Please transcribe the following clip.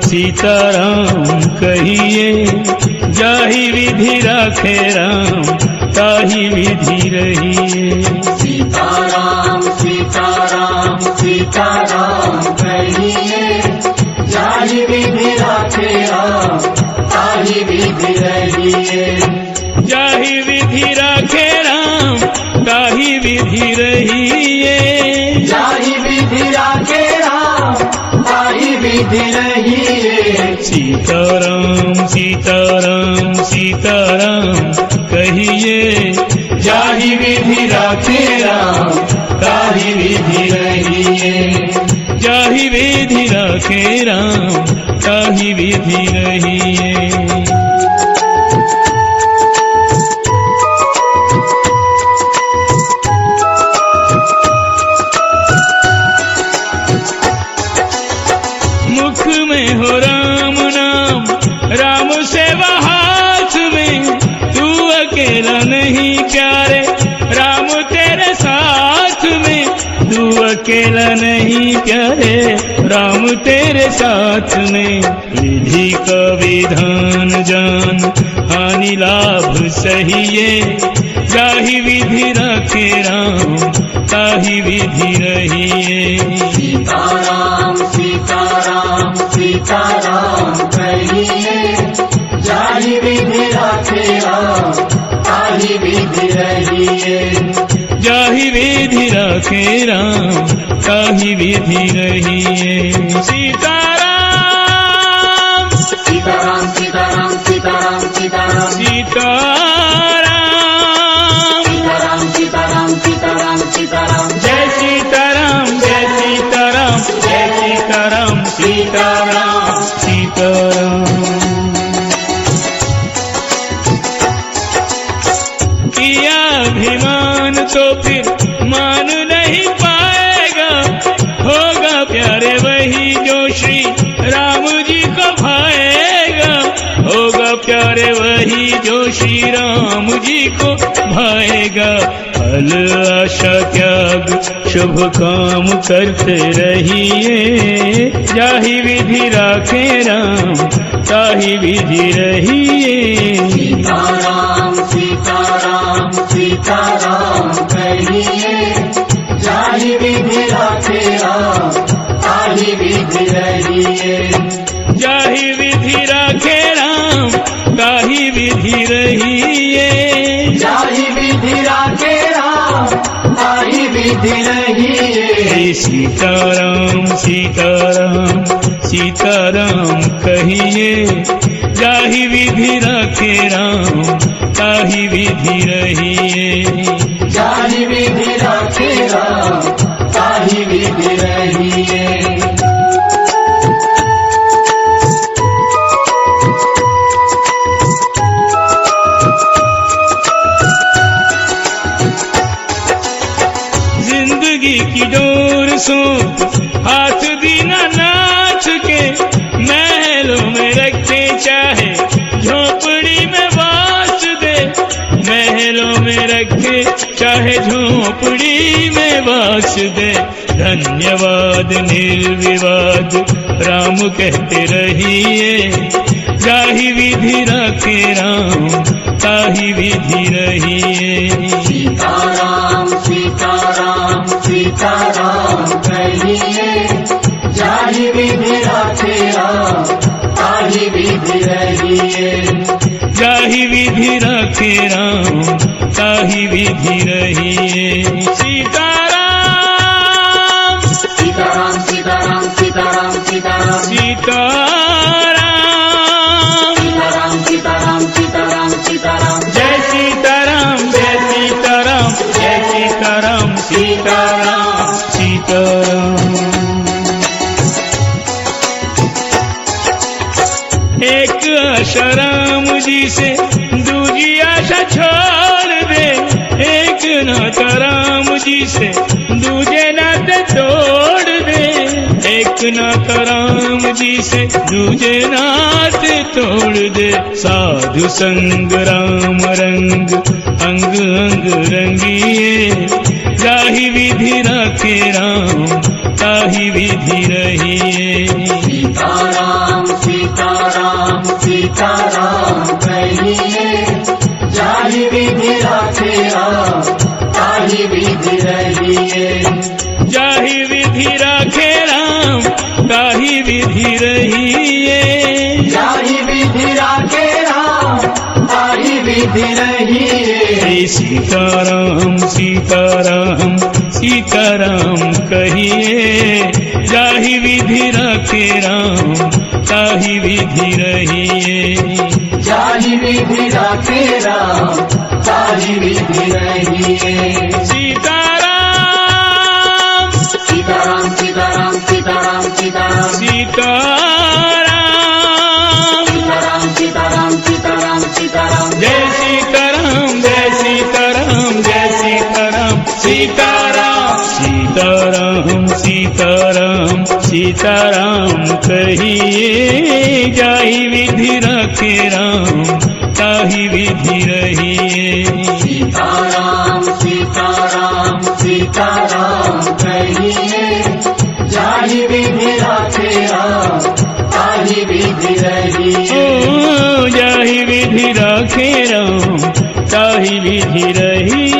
सीताराम कहिए, जाहि विधि राखे राम ताहि विधि रहिए। सीताराम सीताराम सीताराम कहिए, जाहि विधि राखे राम ताहि विधि रहिए। जाहि विधि राखे राम ताहि विधि रहिए। जाहि विधि राखे राम ताहि विधि रहिए। सीताराम सीताराम सीताराम कहिए, जाहि विधि राखे राम ताहि विधि रहिए। जाहि विधि राखे राम ताहि विधि रहिए। मुख में हो राम नाम, राम सेवा हाथ में, तू अकेला नहीं प्यारे, राम तेरे साथ में। तू अकेला नहीं प्यारे, राम तेरे साथ में। विधि का विधान जान, हानि लाभ सहिए, जाहि विधि राखे राम ताहि विधि रहिए। सीताराम सीताराम सीताराम कहिए, जाहि विधि राखे राम ताहि विधि रहिए। जाहि विधि राखे राम ताहि विधि रहिए। सीताराम सीताराम सीताराम सीताराम सीताराम सीताराम सीताराम सीताराम सीताराम जय सीताराम जय सीताराम जय सीताराम सीताराम सीताराम। किया अभिमान तो फिर मान नहीं पाएगा, होगा प्यारे वही जो श्री राम जी को भाएगा। होगा प्यारे वही जो श्री राम जी को भाएगा। फल आशा त्याग शुभ काम करते रहिए, जाहि विधि राखे राम ताहि विधि रहिए। सीताराम सीताराम सीताराम कहिए, जाहि विधि राखे राम ताहि विधि रहिए। जाहि विधि राखे राम ताहि विधि रहिए। जाहि विधि राखे राम ताहि विधि रहिए। सीताराम सीताराम सीताराम कहिए, जाहि विधि राखे राम ताहि विधि रहिए। जाहि विधि राखे राम ताहि विधि रहिए। जिंदगी की डोर सो हाथ बिना नाच के, महलों में रखे चाहे झोपड़ी में बास दे। महलों में रखे चाहे झोपड़ी में बास दे। धन्यवाद निर्विवाद राम कहते रहिए, जाहि विधि राखे राम ताहि विधि रहिए। सीताराम सीताराम सीताराम कहिए, जाहि विधि राखे राम ताहि विधि रहिए। जाहि विधि राखे राम ताहि विधि रहिए। सीताराम सीताराम सीताराम सीताराम सीताराम सीताराम सीताराम सीताराम सीताराम सीताराम जय सीताराम जय सीताराम जय सीताराम सीताराम सीताराम। एक आशा राम जी से दूजी आशा छोड़ दे। एक नाता राम जी से दूजे नाते तोड़ दे। एक नाता राम जी से दूजे नाते तोड़ दे। साधु संग राम रंग अंग अंग रंगिए, जाहि विधि राखे राम ताहि विधि रहिए। सीताराम सीताराम कहिए जाहि विधि राखे राम ताहि विधि रहिए जाहि विधि राखे राम ताहि विधि रहिए जाहि विधि राखे राम ताहि विधि रहिए सीताराम सीताराम सीताराम कहिए जाहि विधि राखे राम ताहि विधि रहिए जाहि विधि राखे राम ताहि विधि रहिए सीताराम सीताराम सीताराम सीताराम सीताराम सीताराम सीताराम सीताराम सीताराम सीताराम जय सीताराम जय सीताराम जय सीताराम सीताराम सीताराम सीताराम सीताराम कहिए जाहि विधि राखे राम ताहि विधि रहिए सीताराम सीताराम सीताराम कहिए जाहि विधि राखे राम ताहि विधि रहिए ओ जाहि विधि राखे राम ताहि विधि रहिए